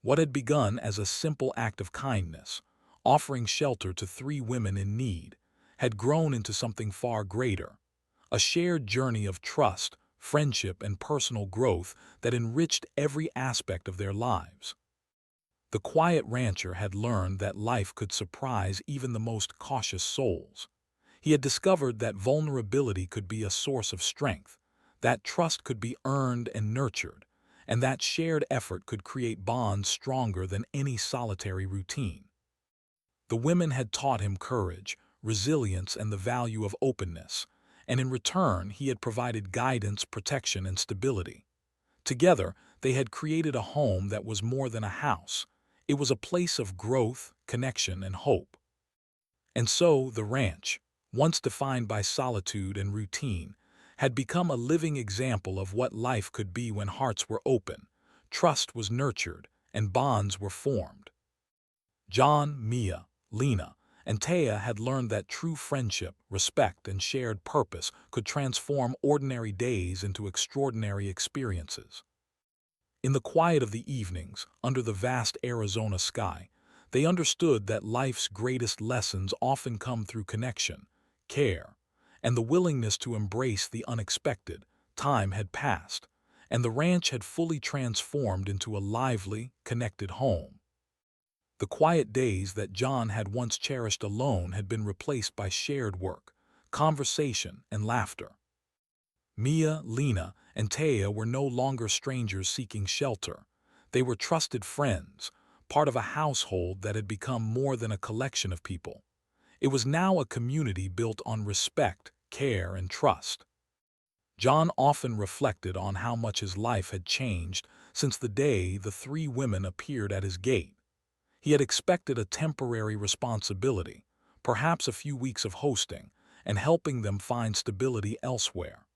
What had begun as a simple act of kindness, offering shelter to 3 women in need, had grown into something far greater, a shared journey of trust, friendship, and personal growth that enriched every aspect of their lives. The quiet rancher had learned that life could surprise even the most cautious souls. He had discovered that vulnerability could be a source of strength, that trust could be earned and nurtured, and that shared effort could create bonds stronger than any solitary routine. The women had taught him courage, resilience, and the value of openness, and in return he had provided guidance, protection, and stability. Together, they had created a home that was more than a house. It was a place of growth, connection, and hope. And so, the ranch, once defined by solitude and routine, had become a living example of what life could be when hearts were open, trust was nurtured, and bonds were formed. John, Mia, Lena, and Taya had learned that true friendship, respect, and shared purpose could transform ordinary days into extraordinary experiences. In the quiet of the evenings, under the vast Arizona sky, they understood that life's greatest lessons often come through connection, care, and the willingness to embrace the unexpected. Time had passed, and the ranch had fully transformed into a lively, connected home. The quiet days that John had once cherished alone had been replaced by shared work, conversation, and laughter. Mia, Lena, and Taya were no longer strangers seeking shelter. They were trusted friends, part of a household that had become more than a collection of people. It was now a community built on respect, care, and trust. John often reflected on how much his life had changed since the day the three women appeared at his gate. He had expected a temporary responsibility, perhaps a few weeks of hosting, and helping them find stability elsewhere.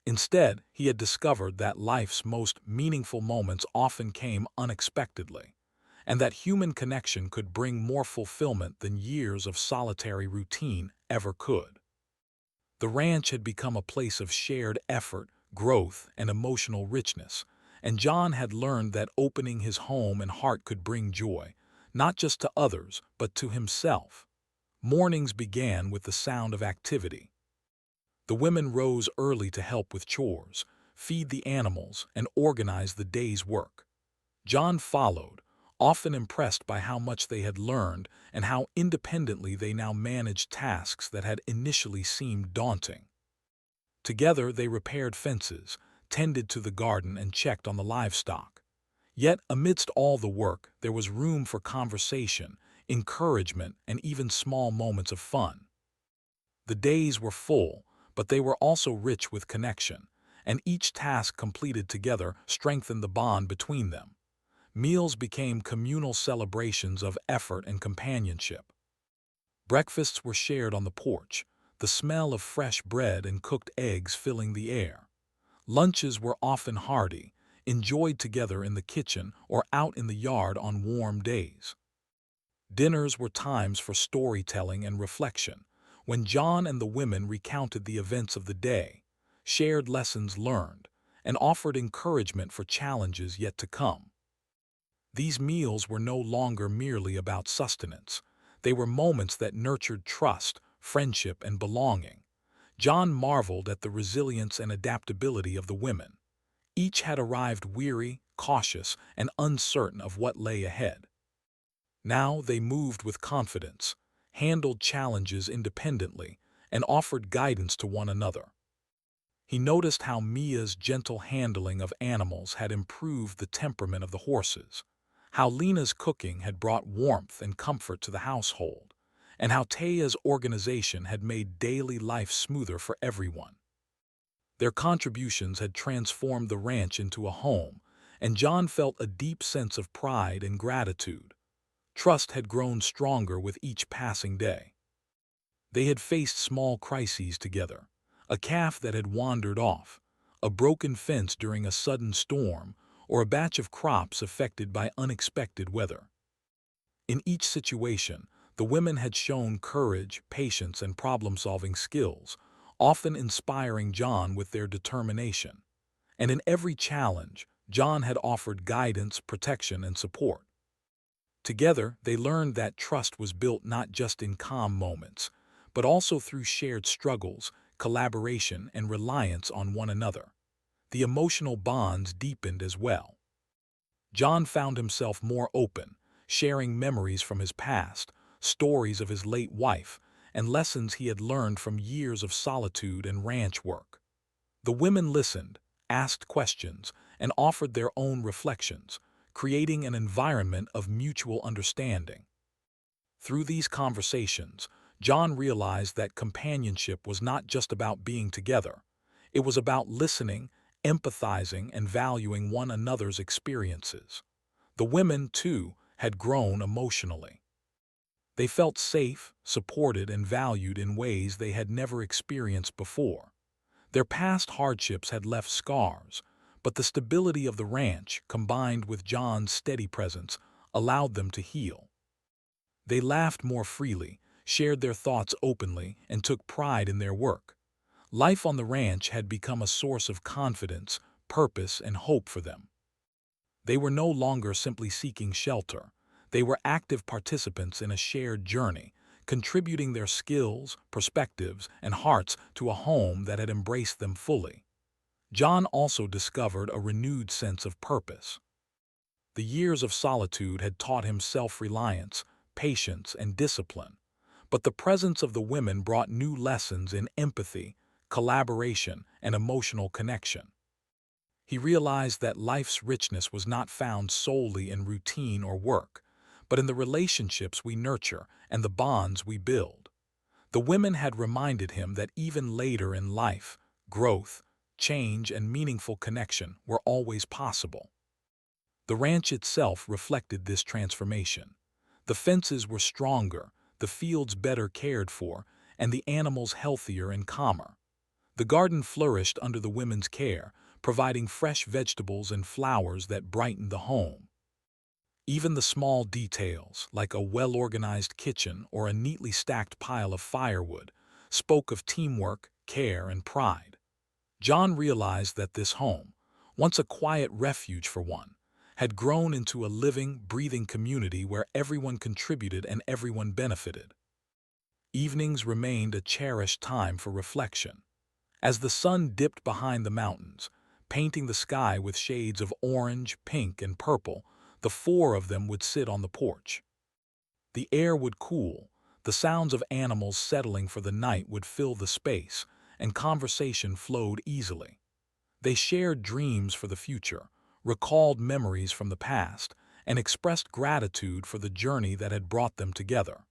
Instead, he had discovered that life's most meaningful moments often came unexpectedly, and that human connection could bring more fulfillment than years of solitary routine ever could. The ranch had become a place of shared effort, growth, and emotional richness, and John had learned that opening his home and heart could bring joy, not just to others, but to himself. Mornings began with the sound of activity. The women rose early to help with chores, feed the animals, and organize the day's work. John followed, often impressed by how much they had learned and how independently they now managed tasks that had initially seemed daunting. Together they repaired fences, tended to the garden, and checked on the livestock. Yet, amidst all the work, there was room for conversation, encouragement, and even small moments of fun. The days were full, but they were also rich with connection, and each task completed together strengthened the bond between them. Meals became communal celebrations of effort and companionship. Breakfasts were shared on the porch, the smell of fresh bread and cooked eggs filling the air. Lunches were often hearty, enjoyed together in the kitchen or out in the yard on warm days. Dinners were times for storytelling and reflection, when John and the women recounted the events of the day, shared lessons learned, and offered encouragement for challenges yet to come. These meals were no longer merely about sustenance. They were moments that nurtured trust, friendship, and belonging. John marveled at the resilience and adaptability of the women. Each had arrived weary, cautious, and uncertain of what lay ahead. Now they moved with confidence, handled challenges independently, and offered guidance to one another. He noticed how Mia's gentle handling of animals had improved the temperament of the horses, how Lena's cooking had brought warmth and comfort to the household, and how Taya's organization had made daily life smoother for everyone. Their contributions had transformed the ranch into a home, and John felt a deep sense of pride and gratitude. Trust had grown stronger with each passing day. They had faced small crises together, a calf that had wandered off, a broken fence during a sudden storm, or a batch of crops affected by unexpected weather. In each situation, the women had shown courage, patience, and problem-solving skills, often inspiring John with their determination. And in every challenge, John had offered guidance, protection, and support. Together, they learned that trust was built not just in calm moments, but also through shared struggles, collaboration, and reliance on one another. The emotional bonds deepened as well. John found himself more open, sharing memories from his past, stories of his late wife, and lessons he had learned from years of solitude and ranch work. The women listened, asked questions, and offered their own reflections, creating an environment of mutual understanding. Through these conversations, John realized that companionship was not just about being together. It was about listening, empathizing, and valuing one another's experiences. The women, too, had grown emotionally. They felt safe, supported, and valued in ways they had never experienced before. Their past hardships had left scars, but the stability of the ranch, combined with John's steady presence, allowed them to heal. They laughed more freely, shared their thoughts openly, and took pride in their work. Life on the ranch had become a source of confidence, purpose, and hope for them. They were no longer simply seeking shelter. They were active participants in a shared journey, contributing their skills, perspectives, and hearts to a home that had embraced them fully. John also discovered a renewed sense of purpose. The years of solitude had taught him self-reliance, patience, and discipline, but the presence of the women brought new lessons in empathy, collaboration, and emotional connection. He realized that life's richness was not found solely in routine or work, but in the relationships we nurture and the bonds we build. The women had reminded him that even later in life, growth, change, and meaningful connection were always possible. The ranch itself reflected this transformation. The fences were stronger, the fields better cared for, and the animals healthier and calmer. The garden flourished under the women's care, providing fresh vegetables and flowers that brightened the home. Even the small details, like a well-organized kitchen or a neatly stacked pile of firewood, spoke of teamwork, care, and pride. John realized that this home, once a quiet refuge for one, had grown into a living, breathing community where everyone contributed and everyone benefited. Evenings remained a cherished time for reflection. As the sun dipped behind the mountains, painting the sky with shades of orange, pink, and purple, the four of them would sit on the porch. The air would cool, the sounds of animals settling for the night would fill the space, and conversation flowed easily. They shared dreams for the future, recalled memories from the past, and expressed gratitude for the journey that had brought them together.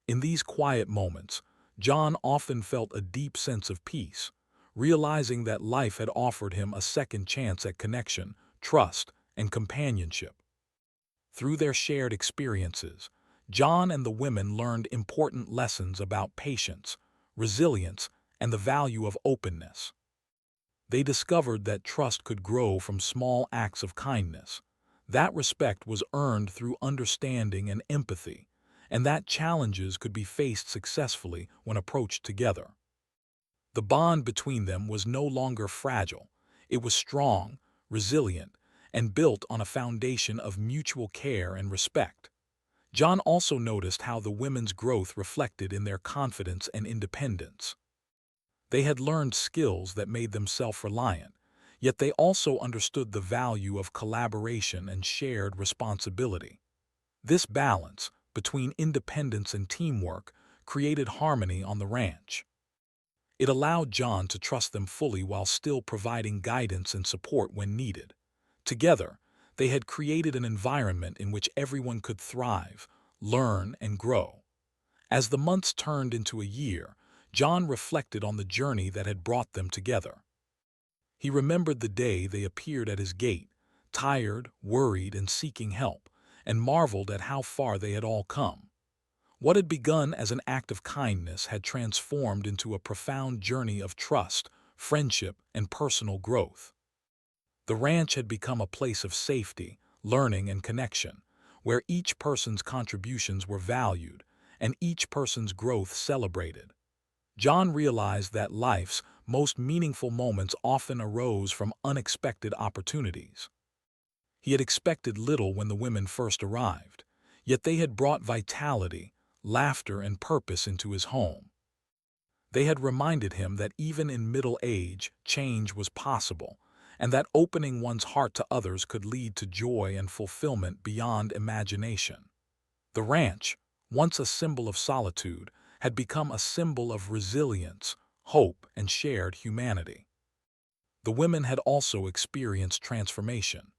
In these quiet moments, John often felt a deep sense of peace, realizing that life had offered him a second chance at connection, trust, and companionship. Through their shared experiences, John and the women learned important lessons about patience, resilience, and the value of openness. They discovered that trust could grow from small acts of kindness. That respect was earned through understanding and empathy, and that challenges could be faced successfully when approached together. The bond between them was no longer fragile. It was strong, resilient, and built on a foundation of mutual care and respect. John also noticed how the women's growth reflected in their confidence and independence. They had learned skills that made them self-reliant, yet they also understood the value of collaboration and shared responsibility. This balance between independence and teamwork created harmony on the ranch. It allowed John to trust them fully while still providing guidance and support when needed. Together, they had created an environment in which everyone could thrive, learn, and grow. As the months turned into a year, John reflected on the journey that had brought them together. He remembered the day they appeared at his gate, tired, worried, and seeking help, and marveled at how far they had all come. What had begun as an act of kindness had transformed into a profound journey of trust, friendship, and personal growth. The ranch had become a place of safety, learning, and connection, where each person's contributions were valued and each person's growth celebrated. John realized that life's most meaningful moments often arose from unexpected opportunities. He had expected little when the women first arrived, yet they had brought vitality, laughter, and purpose into his home. They had reminded him that even in middle age, change was possible, and that opening one's heart to others could lead to joy and fulfillment beyond imagination. The ranch, once a symbol of solitude, had become a symbol of resilience, hope, and shared humanity. The women had also experienced transformation.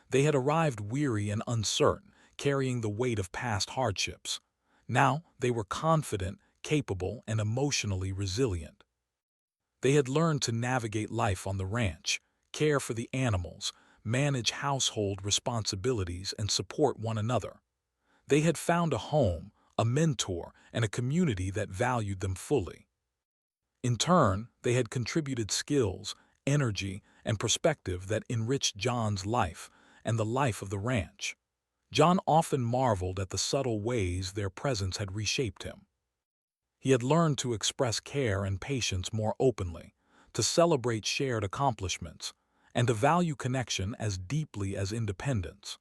They had arrived weary and uncertain, carrying the weight of past hardships. Now they were confident, capable, and emotionally resilient. They had learned to navigate life on the ranch, care for the animals, manage household responsibilities, and support one another. They had found a home, a mentor, and a community that valued them fully. In turn, they had contributed skills, energy, and perspective that enriched John's life and the life of the ranch. John often marveled at the subtle ways their presence had reshaped him. He had learned to express care and patience more openly, to celebrate shared accomplishments, and to value connection as deeply as independence.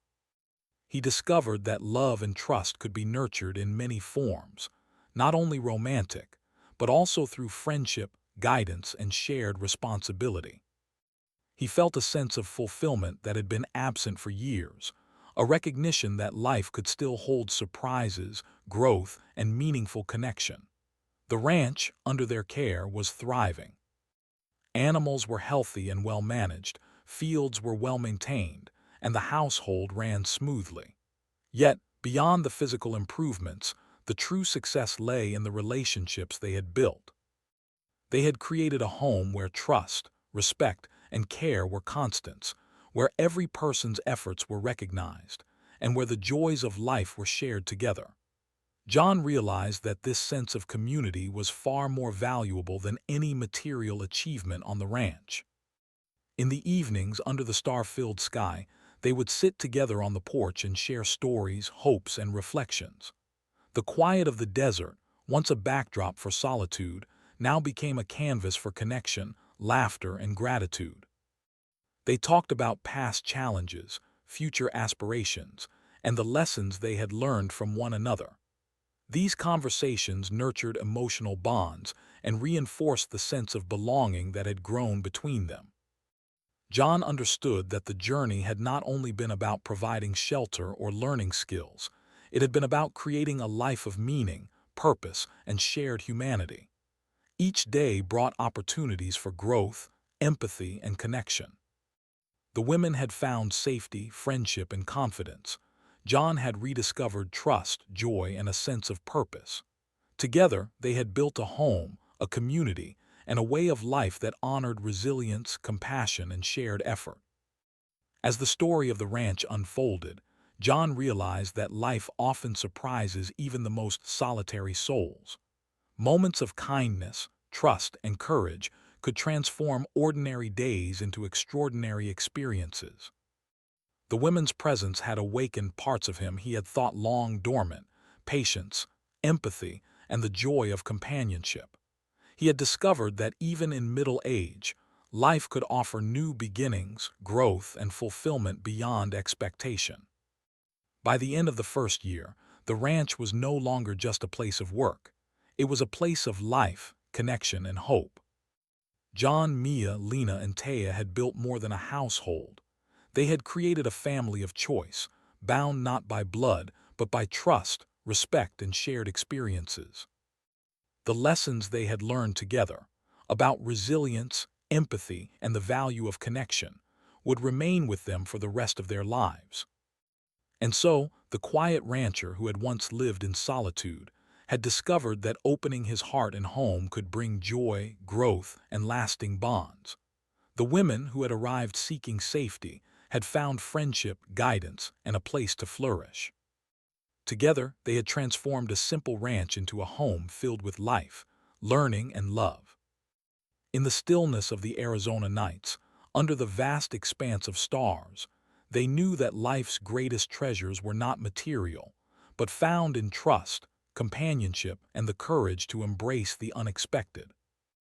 He discovered that love and trust could be nurtured in many forms, not only romantic, but also through friendship, guidance, and shared responsibility. He felt a sense of fulfillment that had been absent for years, a recognition that life could still hold surprises, growth, and meaningful connection. The ranch, under their care, was thriving. Animals were healthy and well managed, fields were well maintained, and the household ran smoothly. Yet, beyond the physical improvements, the true success lay in the relationships they had built. They had created a home where trust, respect, and care were constants, where every person's efforts were recognized, and where the joys of life were shared together. John realized that this sense of community was far more valuable than any material achievement on the ranch. In the evenings, under the star-filled sky, they would sit together on the porch and share stories, hopes, and reflections. The quiet of the desert, once a backdrop for solitude, now became a canvas for connection, laughter, and gratitude. They talked about past challenges, future aspirations, and the lessons they had learned from one another. These conversations nurtured emotional bonds and reinforced the sense of belonging that had grown between them. John understood that the journey had not only been about providing shelter or learning skills, it had been about creating a life of meaning, purpose, and shared humanity. Each day brought opportunities for growth, empathy, and connection. The women had found safety, friendship, and confidence. John had rediscovered trust, joy, and a sense of purpose. Together, they had built a home, a community, and a way of life that honored resilience, compassion, and shared effort. As the story of the ranch unfolded, John realized that life often surprises even the most solitary souls. Moments of kindness, trust, and courage could transform ordinary days into extraordinary experiences. The women's presence had awakened parts of him he had thought long dormant: patience, empathy, and the joy of companionship. He had discovered that even in middle age, life could offer new beginnings, growth, and fulfillment beyond expectation. By the end of the first year, the ranch was no longer just a place of work. It was a place of life, connection, and hope. John, Mia, Lena, and Taya had built more than a household. They had created a family of choice, bound not by blood, but by trust, respect, and shared experiences. The lessons they had learned together, about resilience, empathy, and the value of connection, would remain with them for the rest of their lives. And so, the quiet rancher who had once lived in solitude had discovered that opening his heart and home could bring joy, growth, and lasting bonds. The women who had arrived seeking safety had found friendship, guidance, and a place to flourish. Together, they had transformed a simple ranch into a home filled with life, learning, and love. In the stillness of the Arizona nights, under the vast expanse of stars, they knew that life's greatest treasures were not material, but found in trust, companionship, and the courage to embrace the unexpected.